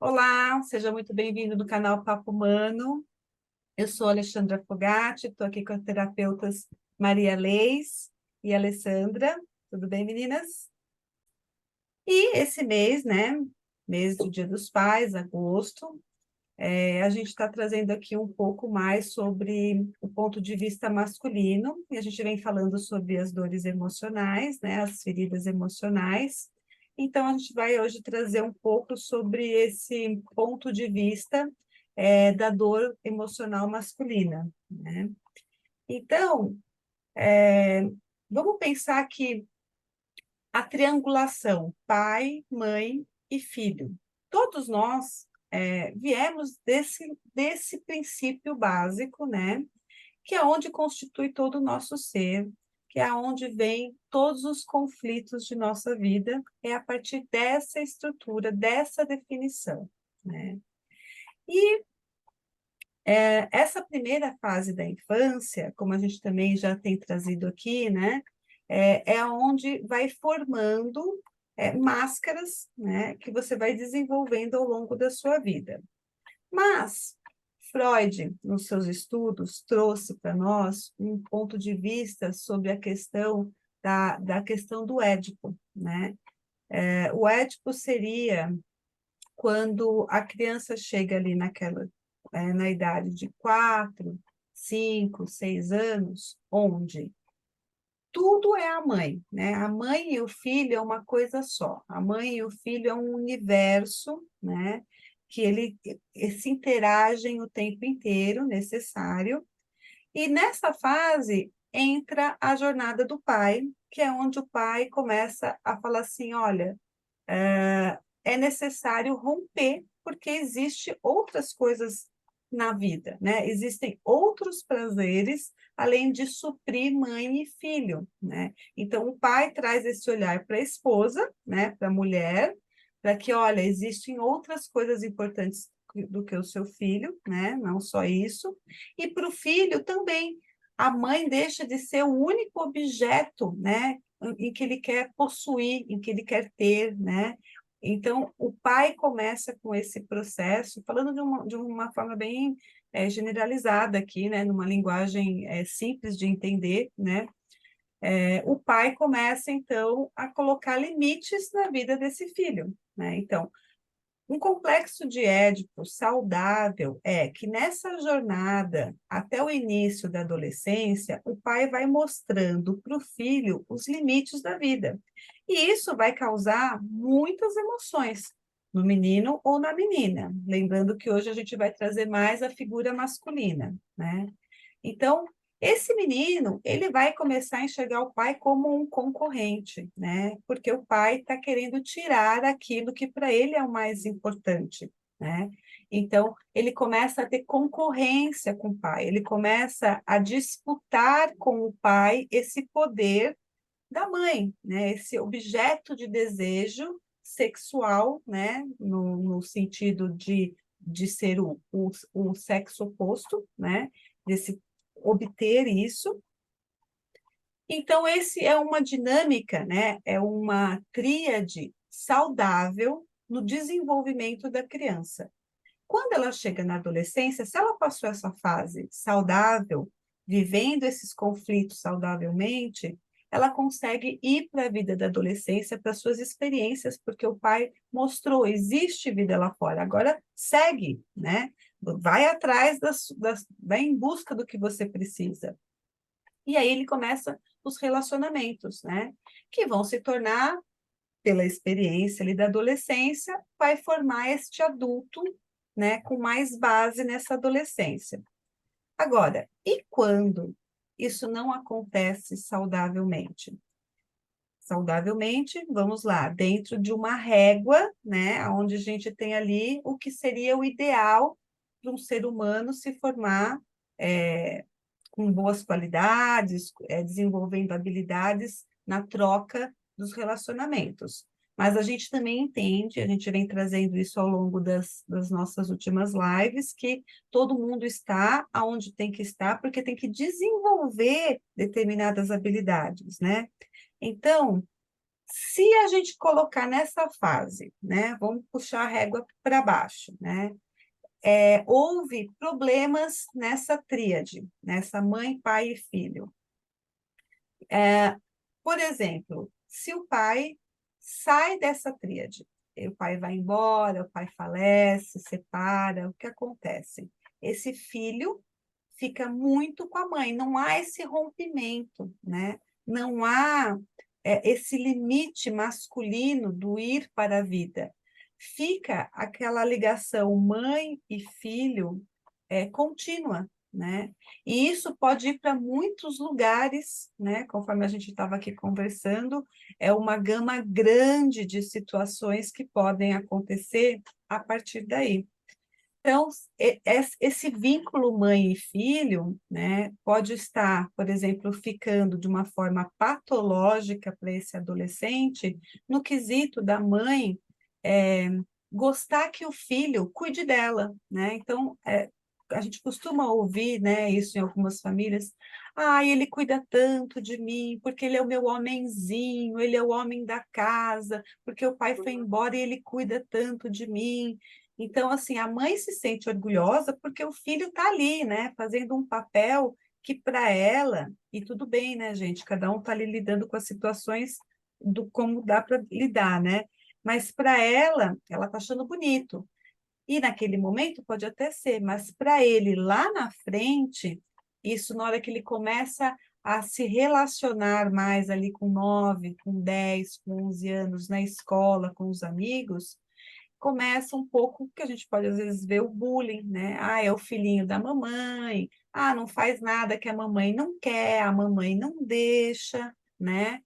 Olá, seja muito bem-vindo no canal Papo Humano. Eu sou Alexandra Fogatti, estou aqui com as terapeutas Maria Leis e Alessandra. Tudo bem, meninas? E esse mês, né, mês do Dia dos Pais, agosto, a gente está trazendo aqui um pouco mais sobre o ponto de vista masculino, e a gente vem falando sobre as dores emocionais, né, as feridas emocionais. Então, a gente vai hoje trazer um pouco sobre esse ponto de vista da dor emocional masculina, né? Então, vamos pensar que a triangulação pai, mãe e filho. Todos nós viemos desse princípio básico, né? Que é onde constitui todo o nosso ser, que é onde vem todos os conflitos de nossa vida, é a partir dessa estrutura, dessa definição, né? E essa primeira fase da infância, como a gente também já tem trazido aqui, né, é onde vai formando máscaras, né, que você vai desenvolvendo ao longo da sua vida. Mas Freud, nos seus estudos, trouxe para nós um ponto de vista sobre a questão da questão do Édipo, né? O Édipo seria quando a criança chega ali na idade de 4, 5, 6 anos, onde tudo é a mãe, né? A mãe e o filho é uma coisa só. A mãe e o filho é um universo, né? Que se interagem o tempo inteiro, necessário. E nessa fase entra a jornada do pai, que é onde o pai começa a falar assim, olha, é necessário romper, porque existe outras coisas na vida, né? Existem outros prazeres além de suprir mãe e filho, né? Então o pai traz esse olhar para a esposa, né? Para a mulher, para que, olha, existem outras coisas importantes do que o seu filho, né? Não só isso. E para o filho também. A mãe deixa de ser o único objeto, né? Em que ele quer possuir, em que ele quer ter, né? Então, o pai começa com esse processo, falando de uma forma bem generalizada aqui, né, numa linguagem simples de entender, né? O pai começa, então, a colocar limites na vida desse filho, né? Então, um complexo de Édipo saudável é que nessa jornada, até o início da adolescência, o pai vai mostrando para o filho os limites da vida. E isso vai causar muitas emoções no menino ou na menina. Lembrando que hoje a gente vai trazer mais a figura masculina, né? Então, esse menino, ele vai começar a enxergar o pai como um concorrente, né? Porque o pai está querendo tirar aquilo que para ele é o mais importante, né? Então, ele começa a ter concorrência com o pai, ele começa a disputar com o pai esse poder da mãe, né? Esse objeto de desejo sexual, né? No sentido de ser o sexo oposto, né? Desse obter isso. Então, esse é uma dinâmica, né? É uma tríade saudável no desenvolvimento da criança. Quando ela chega na adolescência, se ela passou essa fase saudável, vivendo esses conflitos saudavelmente, ela consegue ir para a vida da adolescência, para suas experiências, porque o pai mostrou, existe vida lá fora, agora segue, né? Vai atrás, vai em busca do que você precisa. E aí ele começa os relacionamentos, né? Que vão se tornar, pela experiência ali da adolescência, vai formar este adulto, né, com mais base nessa adolescência. Agora, e quando isso não acontece saudavelmente? Saudavelmente, vamos lá, dentro de uma régua, né, onde a gente tem ali o que seria o ideal para um ser humano se formar com boas qualidades, desenvolvendo habilidades na troca dos relacionamentos. Mas a gente também entende, a gente vem trazendo isso ao longo das nossas últimas lives, que todo mundo está aonde tem que estar, porque tem que desenvolver determinadas habilidades, né? Então, Se a gente colocar nessa fase, né, vamos puxar a régua para baixo, né, houve problemas nessa tríade, nessa mãe, pai e filho. Por exemplo, se o pai sai dessa tríade, o pai vai embora, o pai falece, separa, o que acontece? Esse filho fica muito com a mãe, não há esse rompimento, né? Não há esse limite masculino do ir para a vida. Fica aquela ligação mãe e filho contínua, né? E isso pode ir para muitos lugares, né? Conforme a gente estava aqui conversando, é uma gama grande de situações que podem acontecer a partir daí. Então, esse vínculo mãe e filho, né, pode estar, por exemplo, ficando de uma forma patológica para esse adolescente, no quesito da mãe gostar que o filho cuide dela, né? Então, a gente costuma ouvir, né, isso em algumas famílias. Ah, ele cuida tanto de mim, porque ele é o meu homenzinho, ele é o homem da casa, porque o pai foi embora e ele cuida tanto de mim. Então, assim, a mãe se sente orgulhosa porque o filho está ali, né, fazendo um papel que para ela, e tudo bem, né, gente, cada um está ali lidando com as situações do como dá para lidar, né? Mas para ela está achando bonito. E naquele momento pode até ser, mas para ele lá na frente, isso na hora que ele começa a se relacionar mais ali com 9, com 10, com 11 anos na escola, com os amigos, começa um pouco, que a gente pode às vezes ver o bullying, né? Ah, é o filhinho da mamãe, ah, não faz nada que a mamãe não quer, a mamãe não deixa, né?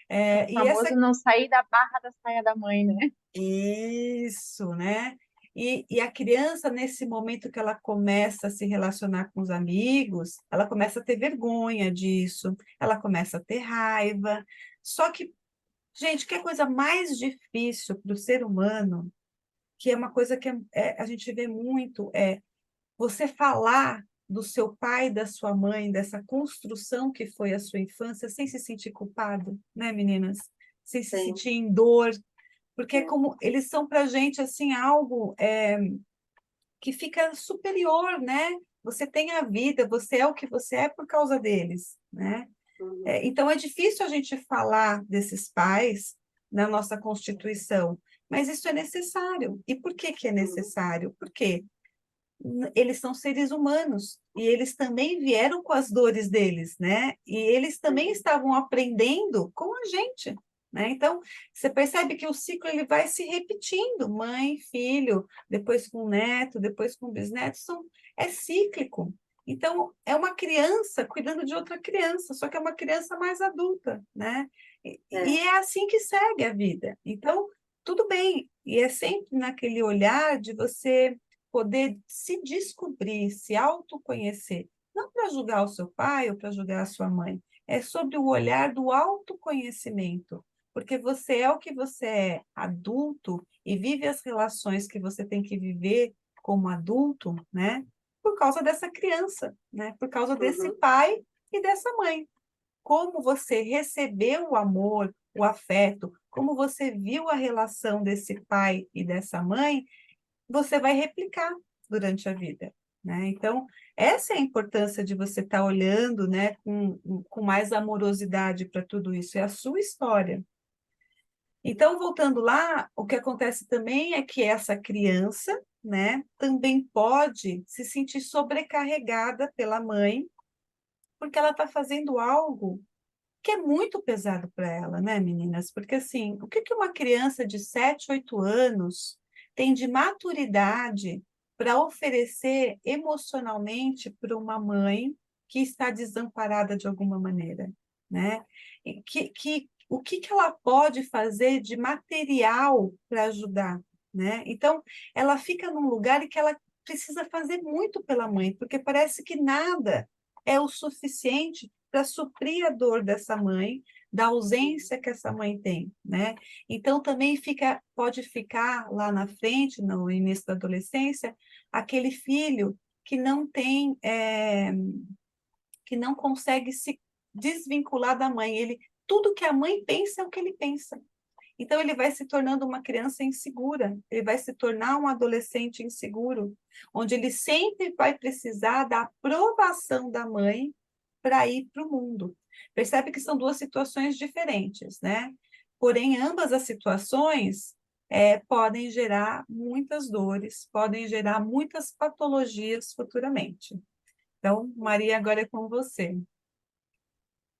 O E essa famoso não sair da barra da saia da mãe, né? isso, né? E a criança, nesse momento que ela começa a se relacionar com os amigos, ela começa a ter vergonha disso, ela começa a ter raiva. Só que, gente, que é coisa mais difícil para o ser humano, que é uma coisa que a gente vê muito, é você falar do seu pai, da sua mãe, dessa construção que foi a sua infância, sem se sentir culpado, né, meninas? Sem se Sim, sentir em dor, porque é como eles são para a gente assim algo que fica superior, né? Você tem a vida, você é o que você é por causa deles, né? uhum, Então é difícil a gente falar desses pais na nossa Constituição, mas isso é necessário. E por que que é uhum, necessário? Porque eles são seres humanos e eles também vieram com as dores deles, né? E eles também sim, estavam aprendendo com a gente, né? Então, você percebe que o ciclo ele vai se repetindo, mãe, filho, depois com neto, depois com bisneto, é cíclico. Então, é uma criança cuidando de outra criança, só que é uma criança mais adulta, né? E é, é assim que segue a vida. Então, tudo bem. E é sempre naquele olhar de você poder se descobrir, se autoconhecer, não para julgar o seu pai ou para julgar a sua mãe, é sobre o olhar do autoconhecimento, porque você é o que você é adulto e vive as relações que você tem que viver como adulto, né? Por causa dessa criança, né? Por causa desse uhum, pai e dessa mãe. Como você recebeu o amor, o afeto, como você viu a relação desse pai e dessa mãe, você vai replicar durante a vida, né? Então, essa é a importância de você estar olhando, né, com mais amorosidade para tudo isso, é a sua história. Então, voltando lá, o que acontece também é que essa criança, né, também pode se sentir sobrecarregada pela mãe, porque ela está fazendo algo que é muito pesado para ela, né, meninas? Porque assim, o que que uma criança de 7, 8 anos tem de maturidade para oferecer emocionalmente para uma mãe que está desamparada de alguma maneira, né? O que que ela pode fazer de material para ajudar, né? Então, ela fica num lugar em que ela precisa fazer muito pela mãe, porque parece que nada é o suficiente para suprir a dor dessa mãe, da ausência que essa mãe tem, né? Então também pode ficar lá na frente, no início da adolescência, aquele filho que não tem, que não consegue se desvincular da mãe. Tudo que a mãe pensa é o que ele pensa. Então, ele vai se tornando uma criança insegura, ele vai se tornar um adolescente inseguro, onde ele sempre vai precisar da aprovação da mãe para ir para o mundo. Percebe que são duas situações diferentes, né? Porém, ambas as situações podem gerar muitas dores, podem gerar muitas patologias futuramente. Então, Maria, agora é com você.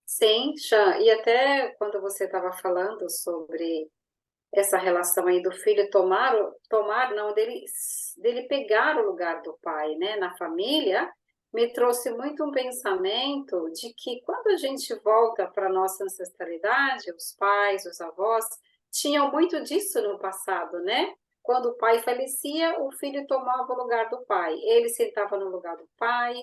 Sim, Chan, e até quando você estava falando sobre essa relação aí do filho tomar não, dele pegar o lugar do pai, né, na família, me trouxe muito um pensamento de que quando a gente volta para a nossa ancestralidade, os pais, os avós, tinham muito disso no passado, né? Quando o pai falecia, o filho tomava o lugar do pai. Ele sentava no lugar do pai,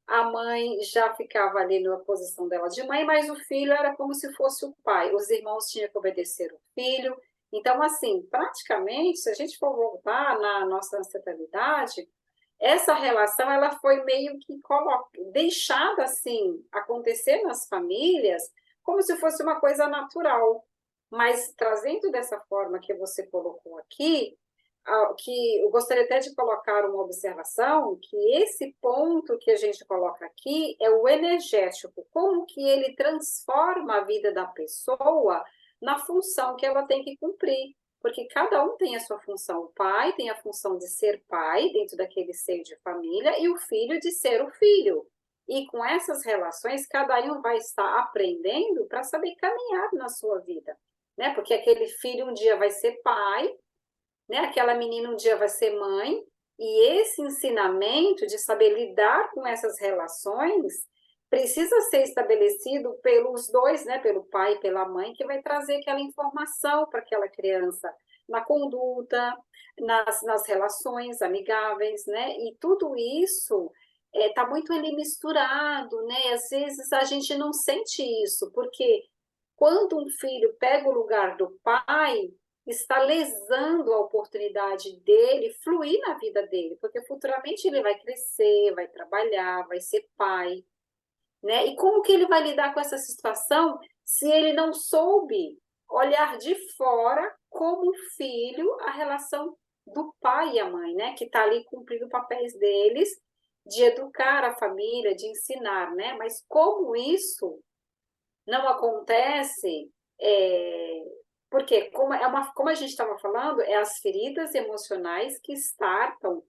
a mãe já ficava ali na posição dela de mãe, mas o filho era como se fosse o pai. Os irmãos tinham que obedecer o filho. Então, assim, praticamente, se a gente for voltar na nossa ancestralidade, essa relação ela foi meio que deixada assim acontecer nas famílias como se fosse uma coisa natural. Mas trazendo dessa forma que você colocou aqui, que eu gostaria até de colocar uma observação, que esse ponto que a gente coloca aqui é o energético, como que ele transforma a vida da pessoa na função que ela tem que cumprir, porque cada um tem a sua função. O pai tem a função de ser pai dentro daquele seio de família e o filho de ser o filho. E com essas relações, cada um vai estar aprendendo para saber caminhar na sua vida, né? Porque aquele filho um dia vai ser pai, né? Aquela menina um dia vai ser mãe, e esse ensinamento de saber lidar com essas relações precisa ser estabelecido pelos dois, né? Pelo pai e pela mãe, que vai trazer aquela informação para aquela criança na conduta, nas relações amigáveis, né? E tudo isso está muito ali misturado, né? Às vezes a gente não sente isso, porque quando um filho pega o lugar do pai, está lesando a oportunidade dele fluir na vida dele, porque futuramente ele vai crescer, vai trabalhar, vai ser pai, né? E como que ele vai lidar com essa situação se ele não soube olhar de fora como filho a relação do pai e a mãe, né? Que está ali cumprindo papéis deles de educar a família, de ensinar, né? Mas como isso não acontece, porque como a gente estava falando, é as feridas emocionais que startam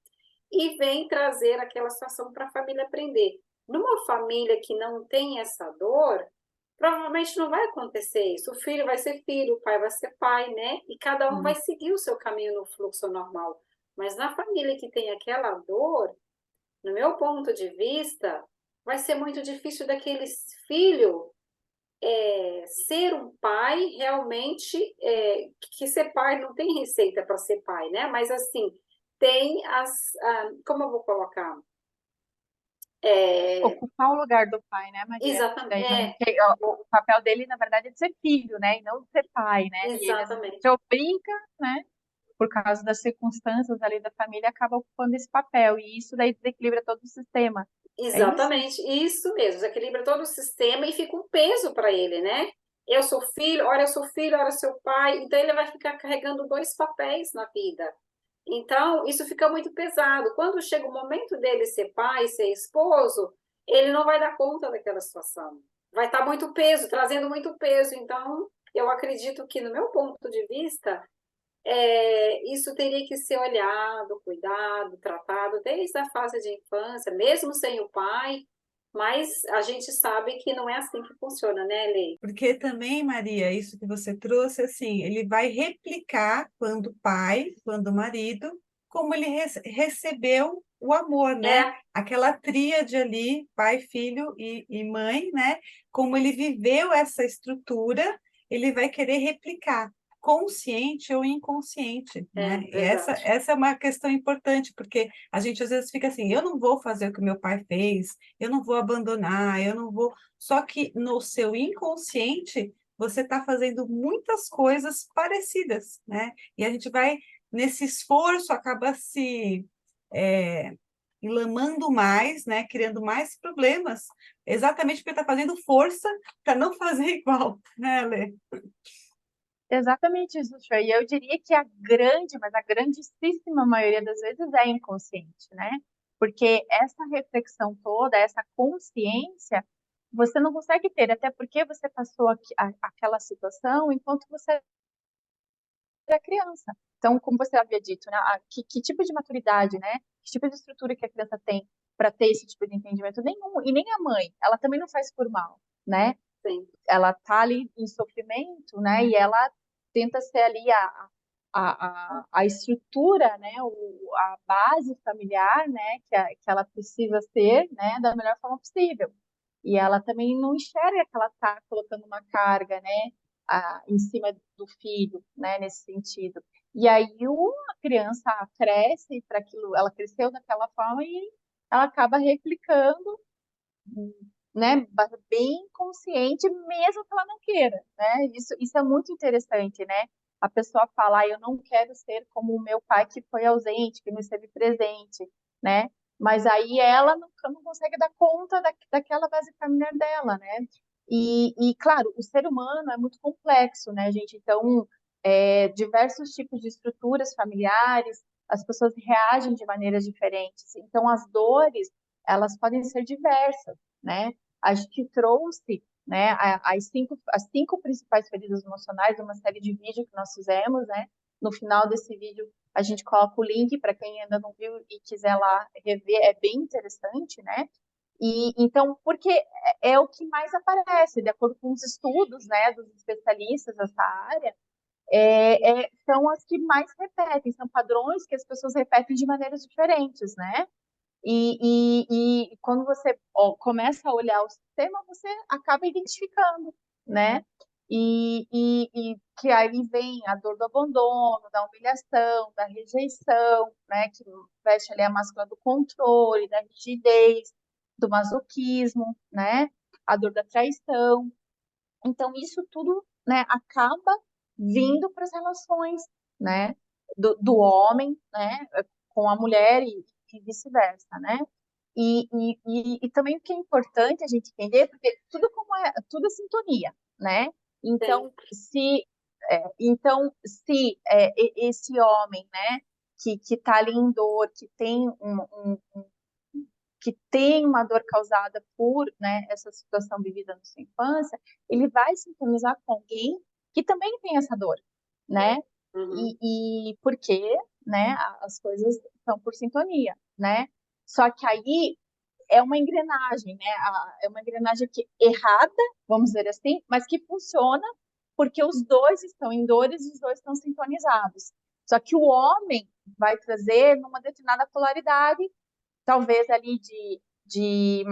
e vem trazer aquela situação para a família aprender. Numa família que não tem essa dor, provavelmente não vai acontecer isso. O filho vai ser filho, o pai vai ser pai, né? E cada um vai seguir o seu caminho no fluxo normal. Mas na família que tem aquela dor, no meu ponto de vista, vai ser muito difícil daquele filho ser um pai realmente, que ser pai não tem receita para ser pai, né? Mas assim, tem como eu vou colocar? Ocupar o lugar do pai, né, Maria? Daí não, Exatamente, o papel dele, na verdade, é de ser filho, né? E não de ser pai, né? E ele às vezes exatamente, se obriga, né? Por causa das circunstâncias ali da família, acaba ocupando esse papel. E isso daí desequilibra todo o sistema. É isso? exatamente, isso mesmo, desequilibra todo o sistema e fica um peso para ele, né? Eu sou filho, ora eu sou filho, ora seu pai, então ele vai ficar carregando dois papéis na vida. Então, isso fica muito pesado. Quando chega o momento dele ser pai, ser esposo, ele não vai dar conta daquela situação. Vai estar muito peso, trazendo muito peso. Então, eu acredito que, no meu ponto de vista, isso teria que ser olhado, cuidado, tratado desde a fase de infância, mesmo sem o pai, mas a gente sabe que não é assim que funciona, né, Lei? Porque também, Maria, isso que você trouxe, assim, ele vai replicar quando pai, quando marido, como ele recebeu o amor, né? É, Aquela tríade ali, pai, filho e mãe, né? Como ele viveu essa estrutura, ele vai querer replicar, consciente ou inconsciente, né? E verdade. essa é uma questão importante, porque a gente às vezes fica assim, eu não vou fazer o que meu pai fez, eu não vou abandonar, eu não vou. Só que no seu inconsciente, você está fazendo muitas coisas parecidas, né? E a gente vai, nesse esforço, acaba se é, enlamando mais, né? Criando mais problemas, exatamente porque está fazendo força para não fazer igual, né, Lê? Exatamente isso, Chay. E eu diria que a grande, mas a grandíssima maioria das vezes é inconsciente, né? Porque essa reflexão toda, essa consciência, você não consegue ter, até porque você passou aquela situação enquanto você era criança. Então, como você havia dito, né? Que tipo de maturidade, né? Que tipo de estrutura que a criança tem para ter esse tipo de entendimento? Nenhum. E nem a mãe, ela também não faz por mal, né? Sim, Ela tá ali em sofrimento, né? E ela tenta ser ali a estrutura, né? A base familiar, né? Que ela precisa ser, né? Da melhor forma possível. E ela também não enxerga que ela está colocando uma carga, né? Em cima do filho, né? Nesse sentido. E aí a criança cresce para aquilo, ela cresceu daquela forma e ela acaba replicando, né, bem consciente, mesmo que ela não queira, né? Isso é muito interessante, né? A pessoa falar, eu não quero ser como o meu pai que foi ausente, que não esteve presente, né? Mas aí ela não consegue dar conta daquela base familiar dela, né? Claro, o ser humano é muito complexo, né, gente? Então, diversos tipos de estruturas familiares, as pessoas reagem de maneiras diferentes. Então, as dores, elas podem ser diversas, né? A gente trouxe, né, as cinco principais feridas emocionais, uma série de vídeos que nós fizemos, né? No final desse vídeo, a gente coloca o link para quem ainda não viu e quiser lá rever, é bem interessante, né? E então, porque é o que mais aparece, de acordo com os estudos, né, dos especialistas dessa área, são as que mais repetem, são padrões que as pessoas repetem de maneiras diferentes, né? E quando você começa a olhar o sistema, você acaba identificando, né? E que aí vem a dor do abandono, da humilhação, da rejeição, né? Que veste ali a máscara do controle, da rigidez, do masoquismo, né? A dor da traição. Então, isso tudo, né, acaba vindo para as relações, né? Do homem, né? Com a mulher e vice-versa, né? E também o que é importante a gente entender, porque tudo é sintonia, né? sim. Então, se esse homem, né, que está ali em dor, que tem uma dor causada por, né, essa situação vivida na sua infância, ele vai sintonizar com alguém que também tem essa dor, né? Uhum. E porque, né, as coisas são por sintonia, né? Só que aí é uma engrenagem, né? É uma engrenagem errada, vamos dizer assim, mas que funciona porque os dois estão em dores e os dois estão sintonizados. Só que o homem vai trazer numa determinada polaridade, talvez ali de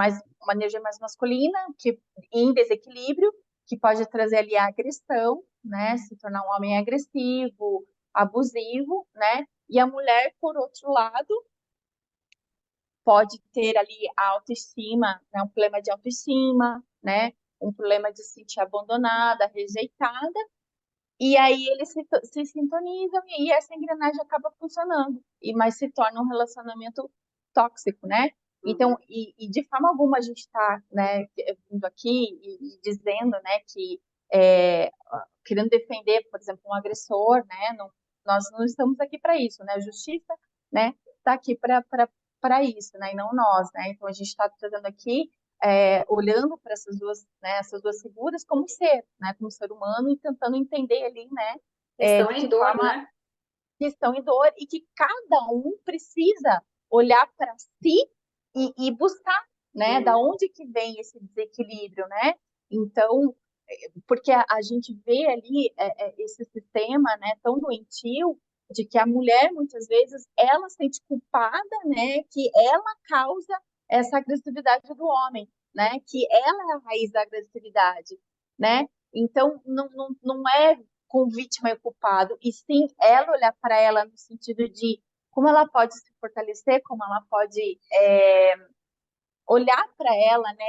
uma energia mais masculina, que em desequilíbrio, que pode trazer ali a agressão, né? Se tornar um homem agressivo, abusivo, né? E a mulher, por outro lado, pode ter ali a autoestima, né, um problema de autoestima, né, um problema de se sentir abandonada, rejeitada, e aí eles se sintonizam e essa engrenagem acaba funcionando, mas se torna um relacionamento tóxico, né? Então, Uhum. de forma alguma a gente está, né, vindo aqui e dizendo, né, que é, querendo defender, por exemplo, um agressor, né? Não, nós não estamos aqui para isso, né? A justiça, né, está aqui para isso, né? E não nós, né? Então a gente está trazendo aqui, olhando para essas duas figuras como ser, né? Como ser humano e tentando entender ali, né? Estão De em que dor, forma né? que estão em dor e que cada um precisa olhar para si e buscar, né? Da Uhum. onde que vem esse desequilíbrio, né? Então, porque a gente vê ali esse sistema, né, tão doentio de que a mulher muitas vezes ela se sente culpada, né, que ela causa essa agressividade do homem, né, que ela é a raiz da agressividade, né? Então não é com vítima e culpado, e sim ela olhar para ela no sentido de como ela pode se fortalecer, como ela pode olhar para ela, né,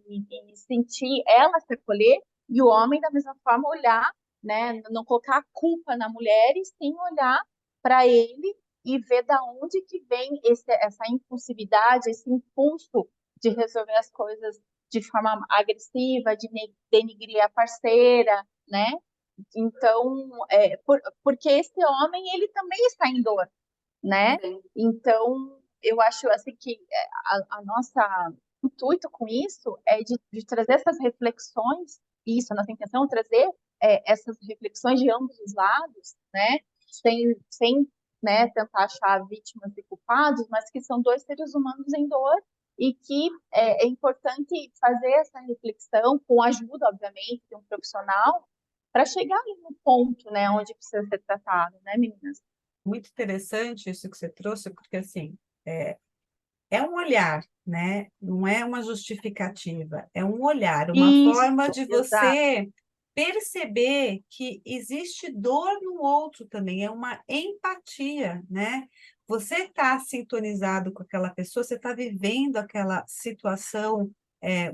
e sentir ela se acolher, e o homem, da mesma forma, olhar, né, não colocar a culpa na mulher, e sim olhar para ele e ver da onde que vem essa impulsividade, esse impulso de resolver as coisas de forma agressiva, de denigrir a parceira, né? Então, porque esse homem, ele também está em dor, né? Sim. Então, eu acho assim que a nossa intuito com isso é de trazer essas reflexões, isso, a nossa intenção é trazer essas reflexões de ambos os lados, né? Sem né, tentar achar vítimas e culpados, mas que são dois seres humanos em dor e que é importante fazer essa reflexão com a ajuda, obviamente, de um profissional para chegar ali no ponto, né, onde precisa ser tratado, né, meninas? Muito interessante isso que você trouxe, porque assim, é um olhar, né? Não é uma justificativa, é um olhar, uma forma Isso, de exato. você perceber que existe dor no outro também, é uma empatia, né? Você está sintonizado com aquela pessoa, você está vivendo aquela situação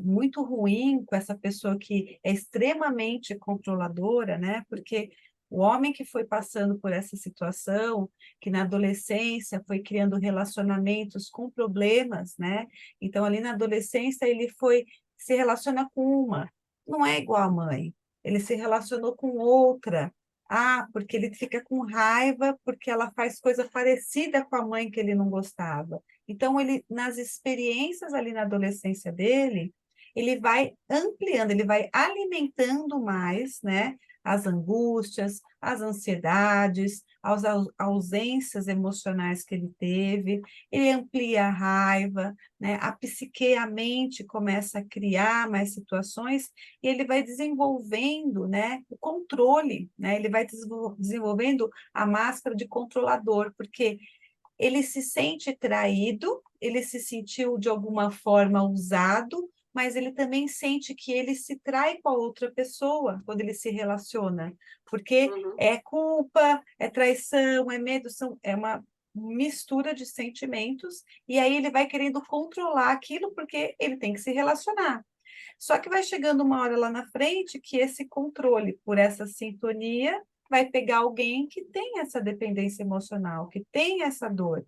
muito ruim com essa pessoa que é extremamente controladora, né? Porque o homem que foi passando por essa situação, que na adolescência foi criando relacionamentos com problemas, né? Então, ali na adolescência, ele foi se relaciona com uma, não é igual a mãe, ele se relacionou com outra. Ah, porque ele fica com raiva porque ela faz coisa parecida com a mãe que ele não gostava. Então, ele, nas experiências ali na adolescência dele, ele vai ampliando, ele vai alimentando mais, né? As angústias, as ansiedades, as ausências emocionais que ele teve, ele amplia a raiva, né? A psique, a mente começa a criar mais situações e ele vai desenvolvendo, né, o controle, né? Ele vai desenvolvendo a máscara de controlador, porque ele se sente traído, ele se sentiu de alguma forma usado, mas ele também sente que ele se trai com a outra pessoa quando ele se relaciona, porque Uhum. é culpa, é traição, é medo, é uma mistura de sentimentos, e aí ele vai querendo controlar aquilo porque ele tem que se relacionar. Só que vai chegando uma hora lá na frente que esse controle por essa sintonia vai pegar alguém que tem essa dependência emocional, que tem essa dor.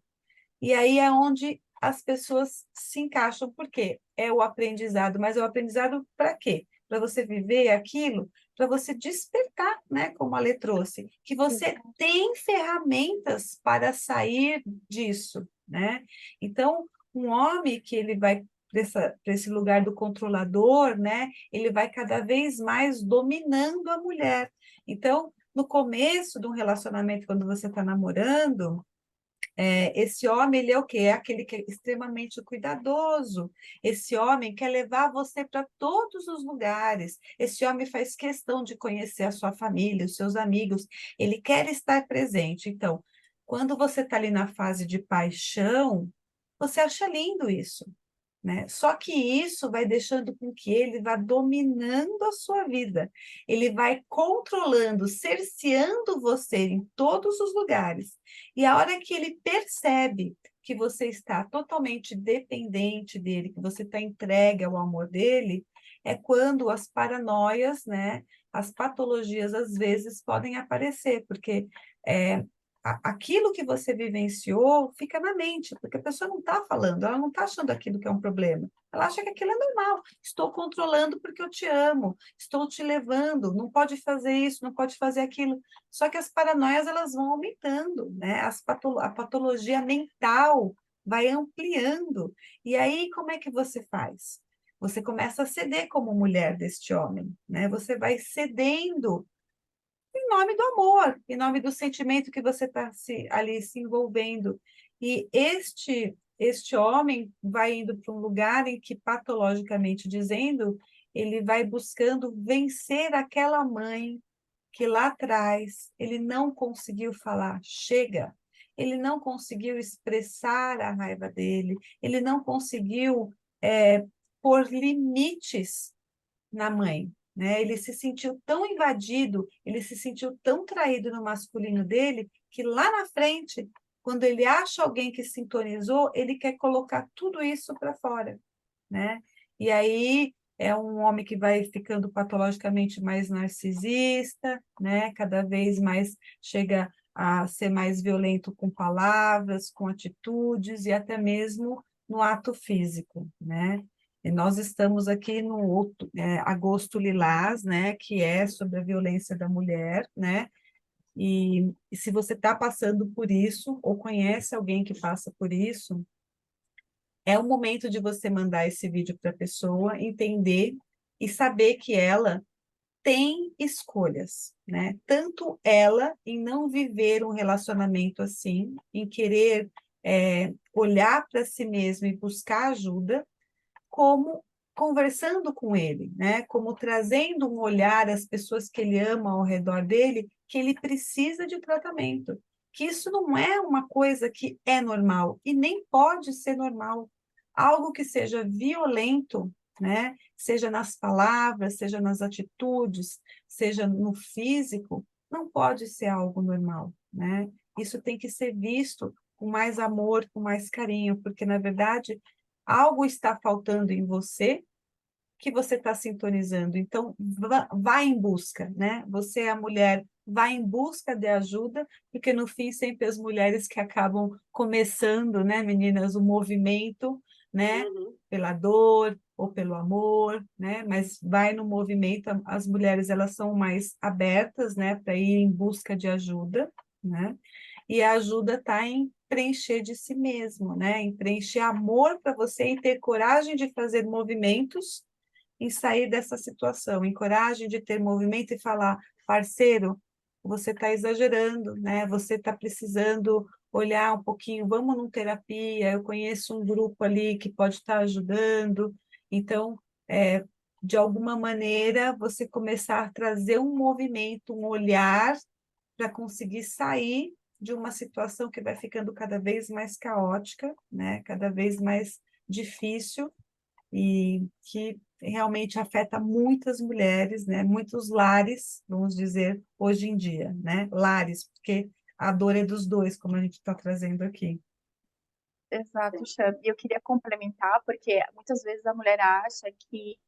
E aí é onde as pessoas se encaixam, porque é o aprendizado, mas é o aprendizado para quê? Para você viver aquilo, para você despertar, né? Como a Lê trouxe, que você tem ferramentas para sair disso, né? Então, um homem que ele vai para esse lugar do controlador, né? Ele vai cada vez mais dominando a mulher. Então, no começo de um relacionamento, quando você está namorando, esse homem, ele é o quê? É aquele que é extremamente cuidadoso. Esse homem quer levar você para todos os lugares. Esse homem faz questão de conhecer a sua família, os seus amigos. Ele quer estar presente. Então, quando você está ali na fase de paixão, você acha lindo isso, né? Só que isso vai deixando com que ele vá dominando a sua vida. Ele vai controlando, cerceando você em todos os lugares. E a hora que ele percebe que você está totalmente dependente dele, que você está entregue ao amor dele, é quando as paranoias, né, as patologias às vezes podem aparecer, porque aquilo que você vivenciou fica na mente, porque a pessoa não está falando, ela não está achando aquilo que é um problema. Ela acha que aquilo é normal. Estou controlando porque eu te amo, estou te levando, não pode fazer isso, não pode fazer aquilo. Só que as paranoias elas vão aumentando, né? A patologia mental vai ampliando. E aí, como é que você faz? Você começa a ceder como mulher deste homem, né? Você vai cedendo em nome do amor, em nome do sentimento que você está ali se envolvendo. E este homem vai indo para um lugar em que, patologicamente dizendo, ele vai buscando vencer aquela mãe que lá atrás ele não conseguiu falar, chega. Ele não conseguiu expressar a raiva dele, ele não conseguiu pôr limites na mãe, né? Ele se sentiu tão invadido, ele se sentiu tão traído no masculino dele, que lá na frente, quando ele acha alguém que sintonizou, ele quer colocar tudo isso para fora, né? E aí é um homem que vai ficando patologicamente mais narcisista, né? Cada vez mais chega a ser mais violento com palavras, com atitudes e até mesmo no ato físico, né? E nós estamos aqui no Agosto Lilás, né, que é sobre a violência da mulher, né? E se você está passando por isso, ou conhece alguém que passa por isso, é o momento de você mandar esse vídeo para a pessoa, entender e saber que ela tem escolhas, né? Tanto ela em não viver um relacionamento assim, em querer olhar para si mesma e buscar ajuda, como conversando com ele, né? Como trazendo um olhar às pessoas que ele ama ao redor dele, que ele precisa de tratamento. Que isso não é uma coisa que é normal e nem pode ser normal. Algo que seja violento, né? Seja nas palavras, seja nas atitudes, seja no físico, não pode ser algo normal, né? Isso tem que ser visto com mais amor, com mais carinho, porque na verdade algo está faltando em você que você está sintonizando. Então, vá em busca, né? Você é a mulher, vai em busca de ajuda, porque no fim sempre as mulheres que acabam começando, né, meninas, o movimento, né? Uhum. Pela dor ou pelo amor, né? Mas vai no movimento, as mulheres elas são mais abertas, né, para ir em busca de ajuda, né? E a ajuda está em preencher de si mesmo, né? Em preencher amor para você e ter coragem de fazer movimentos em sair dessa situação, em coragem de ter movimento e falar, parceiro, você está exagerando, né? Você está precisando olhar um pouquinho, vamos numa terapia, eu conheço um grupo ali que pode estar ajudando. Então, de alguma maneira, você começar a trazer um movimento, um olhar para conseguir sair de uma situação que vai ficando cada vez mais caótica, né? Cada vez mais difícil e que realmente afeta muitas mulheres, né? Muitos lares, vamos dizer, hoje em dia, né? Lares, porque a dor é dos dois, como a gente está trazendo aqui. Exato, Xan. E eu queria complementar, porque muitas vezes a mulher acha que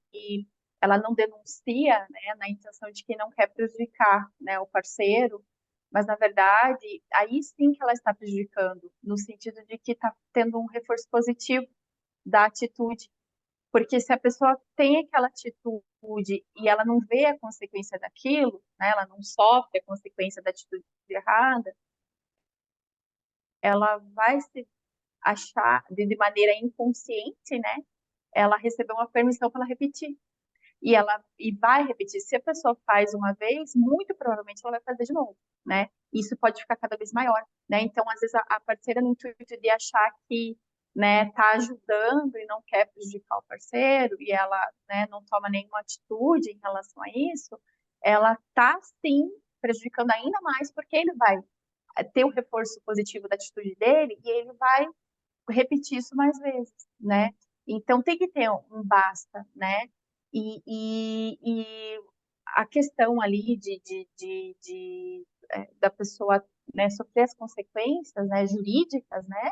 ela não denuncia, né, na intenção de que não quer prejudicar, né, o parceiro, mas na verdade, aí sim que ela está prejudicando, no sentido de que está tendo um reforço positivo da atitude. Porque se a pessoa tem aquela atitude e ela não vê a consequência daquilo, né, ela não sofre a consequência da atitude errada, ela vai se achar de maneira inconsciente, né? Ela recebeu uma permissão para ela repetir. E vai repetir. Se a pessoa faz uma vez, muito provavelmente ela vai fazer de novo, né? Isso pode ficar cada vez maior, né? Então, às vezes a parceira no intuito de achar que, né, tá ajudando e não quer prejudicar o parceiro e ela, né, não toma nenhuma atitude em relação a isso, ela tá sim prejudicando ainda mais porque ele vai ter o reforço positivo da atitude dele e ele vai repetir isso mais vezes, né? Então tem que ter um basta, né? E a questão ali da pessoa, né, sofrer as consequências, né, jurídicas, né?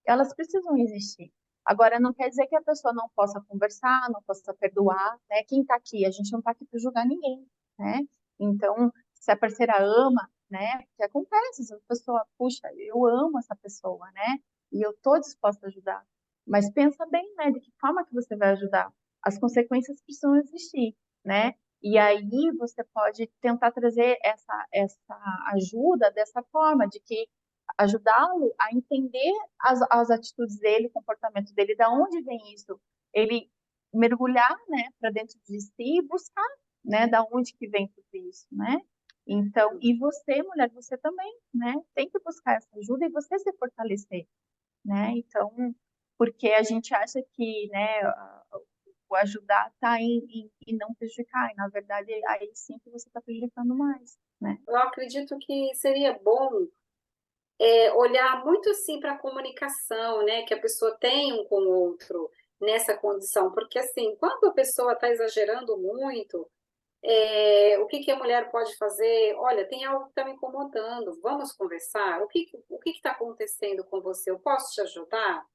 Elas precisam existir. Agora, não quer dizer que a pessoa não possa conversar, não possa perdoar, né? Quem está aqui, a gente não está aqui para julgar ninguém, né? Então, se a parceira ama, né? O que acontece? Se a pessoa, puxa, eu amo essa pessoa, né? E eu estou disposta a ajudar. Mas pensa bem, né? De que forma que você vai ajudar? As consequências precisam existir, né? E aí você pode tentar trazer essa ajuda dessa forma, de que ajudá-lo a entender as atitudes dele, o comportamento dele, da onde vem isso. Ele mergulhar, né, para dentro de si e buscar, né, da onde que vem tudo isso, né? Então, e você, mulher, você também, né, tem que buscar essa ajuda e você se fortalecer, né? Então, porque a gente acha que, né, o ajudar está em não prejudicar, e na verdade aí sim que você está prejudicando mais, né? Eu acredito que seria bom olhar muito assim para a comunicação, né, que a pessoa tem um com o outro nessa condição, porque assim, quando a pessoa está exagerando muito, o que que a mulher pode fazer? Olha, tem algo que está me incomodando, vamos conversar? O que está acontecendo com você? Eu posso te ajudar?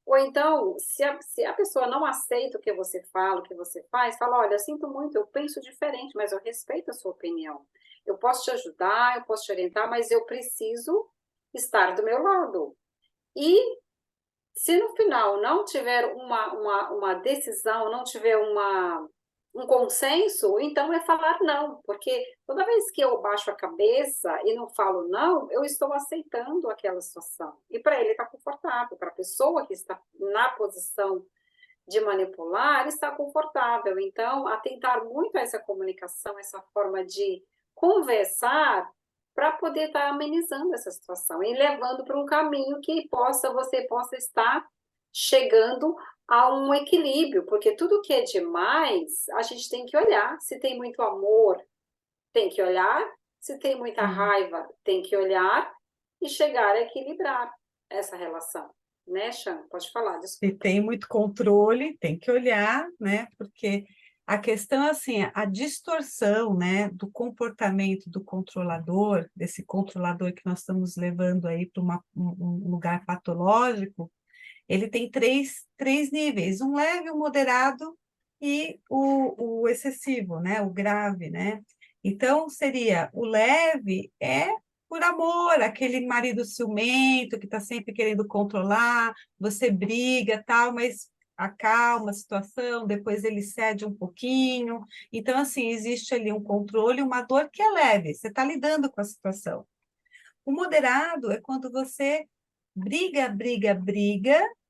Ou então, se a pessoa não aceita o que você fala, o que você faz, fala, olha, sinto muito, eu penso diferente, mas eu respeito a sua opinião. Eu posso te ajudar, eu posso te orientar, mas eu preciso estar do meu lado. E Se no final não tiver uma decisão, não tiver um consenso, então é falar não, porque toda vez que eu baixo a cabeça e não falo não, eu estou aceitando aquela situação. E para ele está confortável, para a pessoa que está na posição de manipular, está confortável. Então, atentar muito a essa comunicação, essa forma de conversar para poder estar amenizando essa situação e levando para um caminho que você possa estar chegando a um equilíbrio, porque tudo que é demais, a gente tem que olhar. Se tem muito amor, tem que olhar. Se tem muita Sim. raiva, tem que olhar e chegar a equilibrar essa relação. Né, Chan? Pode falar, Se desculpa. tem muito controle, tem que olhar, né? Porque a questão é assim, a distorção, né, do comportamento do controlador, desse controlador que nós estamos levando aí para um lugar patológico, ele tem três níveis, um leve, um moderado e o excessivo, né? O grave, né? Então, seria o leve é por amor, aquele marido ciumento que está sempre querendo controlar, você briga, tal, mas acalma a situação, depois ele cede um pouquinho. Então, assim, existe ali um controle, uma dor que é leve, você está lidando com a situação. O moderado é quando você briga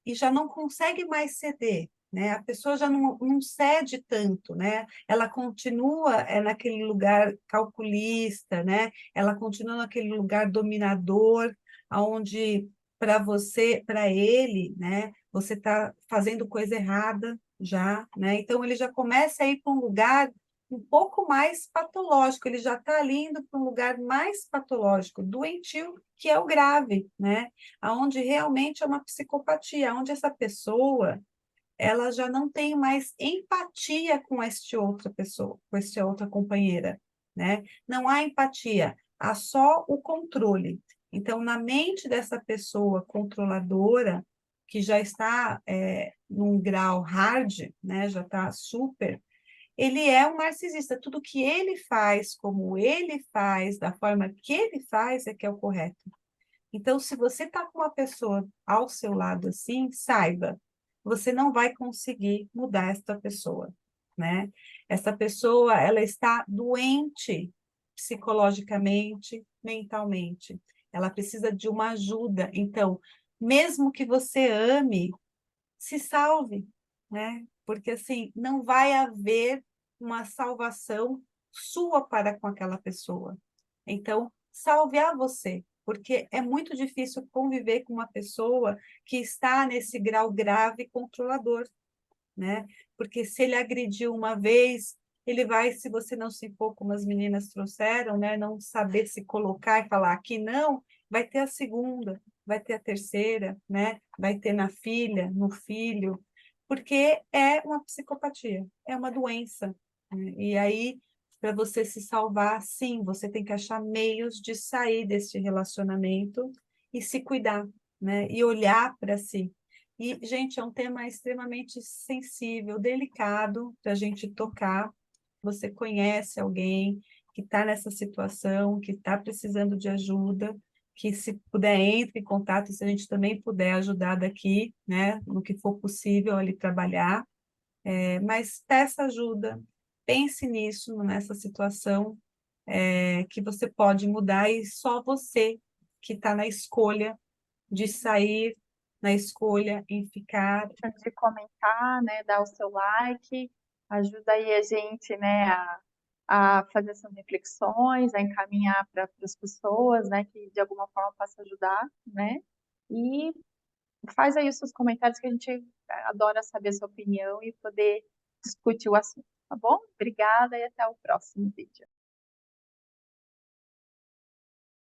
e já não consegue mais ceder, né? A pessoa já não cede tanto, né? Ela continua naquele lugar calculista, né? Ela continua naquele lugar dominador, onde para você, para ele, né? Você está fazendo coisa errada já, né? Então ele já começa a ir para um lugar um pouco mais patológico, ele já está ali indo para um lugar mais patológico, doentio, que é o grave, né? Onde realmente é uma psicopatia, onde essa pessoa ela já não tem mais empatia com esta outra pessoa, com esta outra companheira, né? Não há empatia, há só o controle. Então, na mente dessa pessoa controladora, que já está num grau hard, né? Já está super, ele é um narcisista. Tudo que ele faz, como ele faz, da forma que ele faz, é que é o correto. Então, se você está com uma pessoa ao seu lado assim, saiba, você não vai conseguir mudar essa pessoa, né? Essa pessoa, ela está doente psicologicamente, mentalmente. Ela precisa de uma ajuda. Então, mesmo que você ame, se salve, né? Porque assim, não vai haver uma salvação sua para com aquela pessoa. Então, salve a você, porque é muito difícil conviver com uma pessoa que está nesse grau grave controlador, né? Porque se ele agrediu uma vez, ele vai, se você não se impor, como as meninas trouxeram, né? Não saber se colocar e falar aqui não, vai ter a segunda, vai ter a terceira, né? Vai ter na filha, no filho, porque é uma psicopatia, é uma doença, né? E aí, para você se salvar, sim, você tem que achar meios de sair desse relacionamento e se cuidar, né? E olhar para si. E, gente, é um tema extremamente sensível, delicado para a gente tocar. Você conhece alguém que está nessa situação, que está precisando de ajuda, que se puder, entre em contato, se a gente também puder ajudar daqui, né, no que for possível ali trabalhar. Mas peça ajuda, pense nisso, nessa situação, que você pode mudar e só você que está na escolha de sair, na escolha em ficar. De comentar, né, dar o seu like, ajuda aí a gente, né, a fazer essas reflexões, a encaminhar para as pessoas, né, que de alguma forma possa ajudar, né, e faz aí os seus comentários que a gente adora saber a sua opinião e poder discutir o assunto, tá bom? Obrigada e até o próximo vídeo.